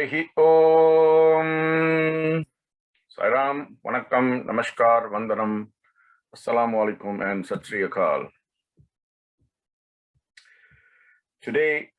Harihi Om. Sai Ram, Vanakkam, Namaskar, Vandanam, Assalamu Alaikum, and Sat Sri Akal. Today,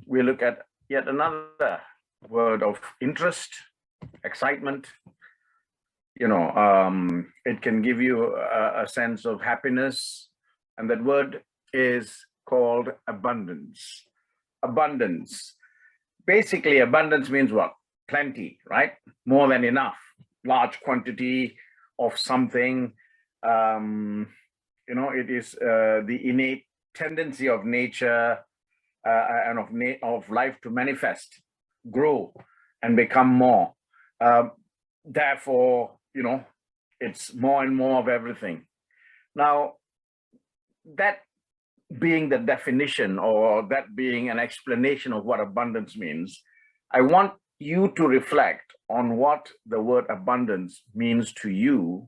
we look at yet another word of interest, excitement. It can give you a sense of happiness, and that word is called abundance. Abundance. Basically, abundance means what? Plenty, right? More than enough, large quantity of something. It is the innate tendency of nature and of life to manifest, grow, and become more. Therefore, it's more and more of everything. Now, that being the definition, or that being an explanation of what abundance means, I want you to reflect on what the word abundance means to you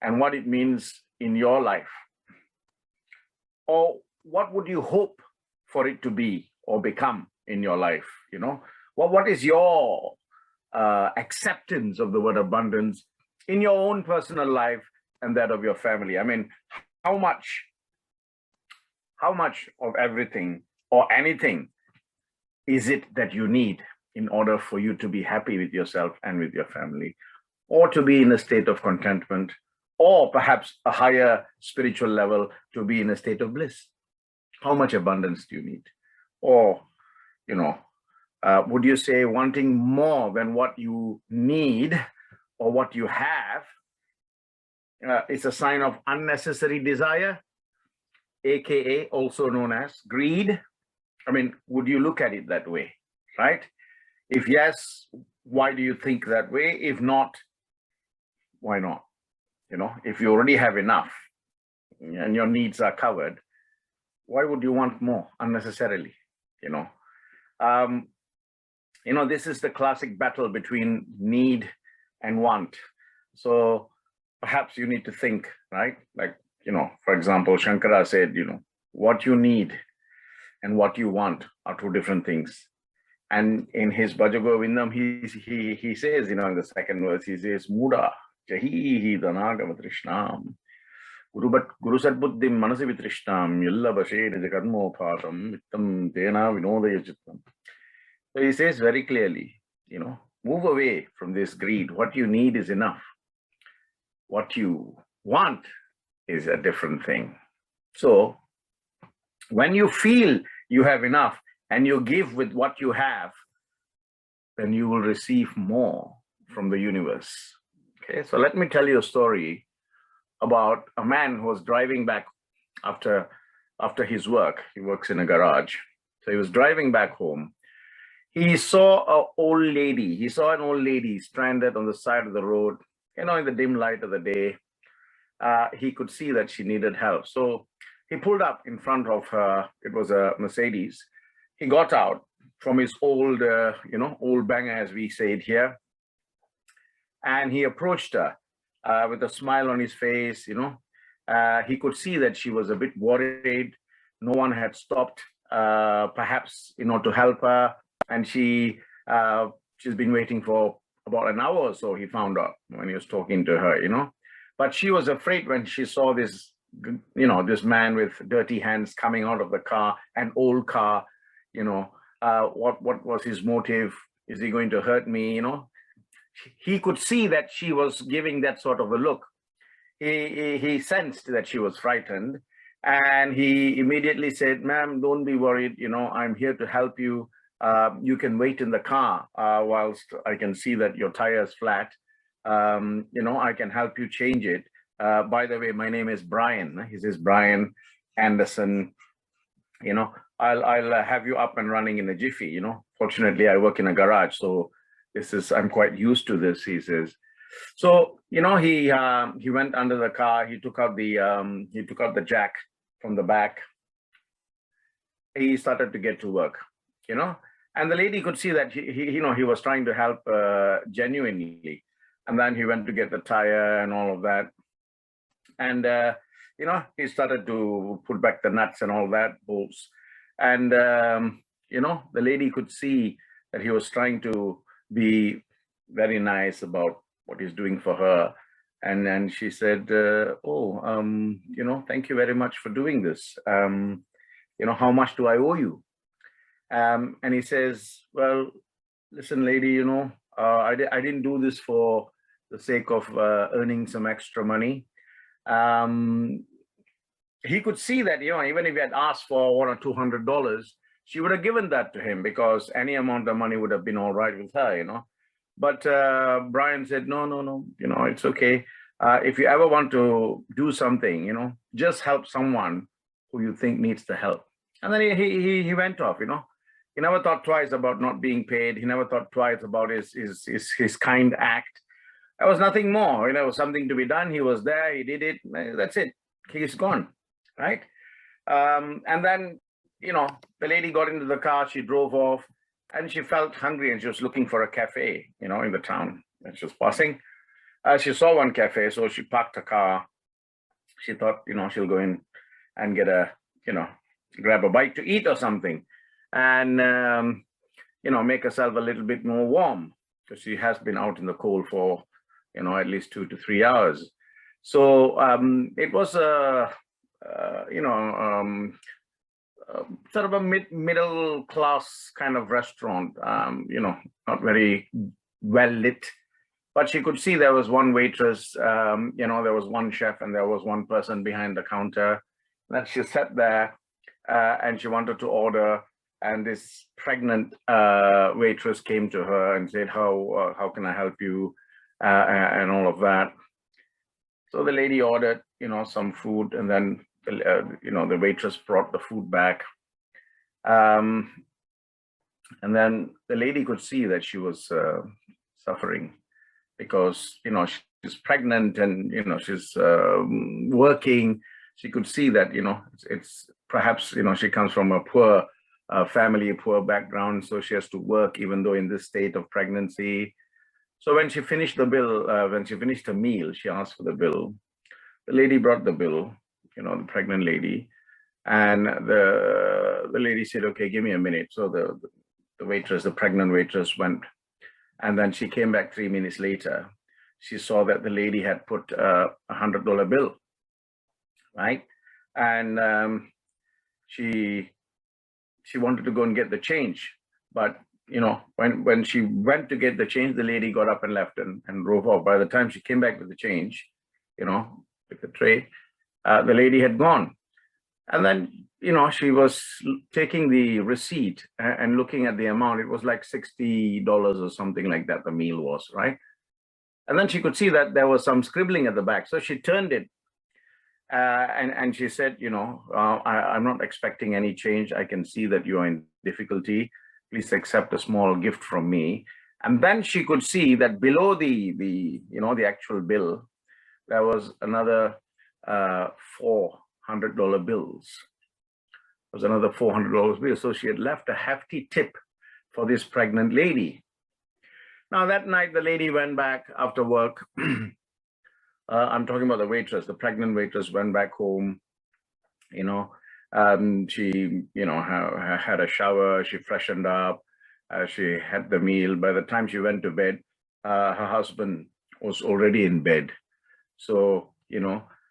and what it means in your life. Or what would you hope for it to be or become in your life? What is your acceptance of the word abundance in your own personal life and that of your family? I mean, how much of everything or anything is it that you need in order for you to be happy with yourself and with your family, or to be in a state of contentment, or perhaps a higher spiritual level, to be in a state of bliss? How much abundance do you need? Or, would you say wanting more than what you need or what you have is a sign of unnecessary desire, aka also known as greed? I mean, would you look at it that way, right? If yes, why do you think that way? If not, why not? If you already have enough and your needs are covered, why would you want more unnecessarily? This is the classic battle between need and want. So perhaps you need to think, right? Like, for example, Shankara said, what you need and what you want are two different things. And in his Bhajagovindam, he says, in the second verse, he says, Muda Jahihi Danagava Trishnam Guru Sadbuddhim Manasi Vitrishnam Yalla Bashe Nijakarmo Patam Vittam Tena Vinodaya Chittam. So he says very clearly, move away from this greed. What you need is enough. What you want is a different thing. So when you feel you have enough and you give with what you have, then you will receive more from the universe. Okay, so let me tell you a story about a man who was driving back after his work. He works in a garage. So he was driving back home. He saw an old lady. Stranded on the side of the road, in the dim light of the day. He could see that she needed help. So he pulled up in front of her. It was a Mercedes. He got out from his old banger, as we say it here. And he approached her with a smile on his face. He could see that she was a bit worried. No one had stopped, perhaps, to help her. And she's been waiting for about an hour or so, he found out when he was talking to her, But she was afraid when she saw this, this man with dirty hands coming out of the car, an old car, what was his motive? Is he going to hurt me? He could see that she was giving that sort of a look. He sensed that she was frightened, and he immediately said, "Ma'am, don't be worried. I'm here to help you. You can wait in the car whilst I can see that your tire is flat. I can help you change it. By the way, my name is Brian." He says, "Brian Anderson. I'll have you up and running in a jiffy. Fortunately, I work in a garage, so I'm quite used to this," he says. So he went under the car. He took out the jack from the back. He started to get to work. And the lady could see that he was trying to help genuinely. And then he went to get the tire and all of that. And, he started to put back the nuts and all that, bolts. And, the lady could see that he was trying to be very nice about what he's doing for her. And then she said, thank you very much for doing this. How much do I owe you? And he says, well, listen, lady, I didn't do this for the sake of earning some extra money. He could see that, even if he had asked for $100 or $200, she would have given that to him, because any amount of money would have been all right with her, But Brian said, no, it's okay. If you ever want to do something, just help someone who you think needs the help. And then he went off, He never thought twice about not being paid. He never thought twice about his kind act. There was nothing more. There was something to be done. He was there. He did it. That's it. He's gone, right? And then, the lady got into the car. She drove off, and she felt hungry, and she was looking for a cafe, in the town. And she was passing. She saw one cafe, so she parked her car. She thought, she'll go in and get grab a bite to eat or something, and make herself a little bit more warm, because she has been out in the cold for at least 2 to 3 hours. So it was sort of a middle class kind of restaurant, not very well lit, but she could see there was one waitress, there was one chef, and there was one person behind the counter. Then she sat there and she wanted to order, and this pregnant waitress came to her and said, how can I help you, and all of that. So the lady ordered, some food, and then the waitress brought the food back. And then the lady could see that she was suffering, because, she's pregnant, and, she's working. She could see that, it's perhaps, she comes from a poor family, a poor background, so she has to work even though in this state of pregnancy. So when she finished the bill, when she finished her meal, she asked for the bill. The lady brought the bill, the pregnant lady, and the lady said, okay, give me a minute. So the waitress, the pregnant waitress, went, and then she came back 3 minutes later. She saw that the lady had put a $100 bill, right? And she wanted to go and get the change, but when she went to get the change, the lady got up and left and drove off. By the time she came back with the change, with the tray, the lady had gone. And then, she was taking the receipt and looking at the amount. It was like $60 or something like that, the meal was, right? And then she could see that there was some scribbling at the back. So she turned it and she said, I'm not expecting any change. I can see that you are in difficulty. Please accept a small gift from me. And then she could see that below the actual bill, there was another $400 bills. There was another $400 bill. So she had left a hefty tip for this pregnant lady. Now that night, the lady went back after work. I'm talking about the waitress. The pregnant waitress went back home. She, had a shower. She freshened up. She had the meal. By the time she went to bed, her husband was already in bed. So,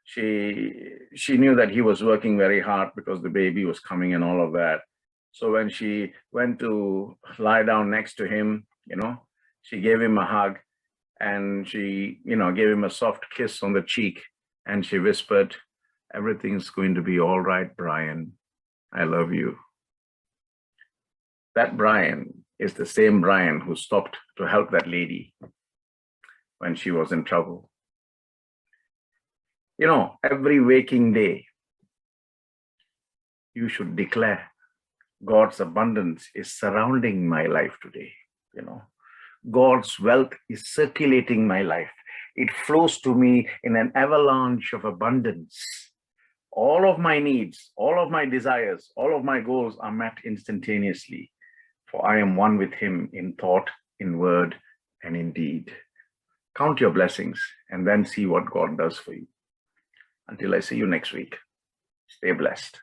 she knew that he was working very hard because the baby was coming and all of that. So when she went to lie down next to him, she gave him a hug, and she, gave him a soft kiss on the cheek, and she whispered, "Everything's going to be all right, Brian. I love you." That Brian is the same Brian who stopped to help that lady when she was in trouble. Every waking day, you should declare, God's abundance is surrounding my life today. God's wealth is circulating my life. It flows to me in an avalanche of abundance. All of my needs, all of my desires, all of my goals are met instantaneously, for I am one with him in thought, in word, and in deed. Count your blessings and then see what God does for you. Until I see you next week, stay blessed.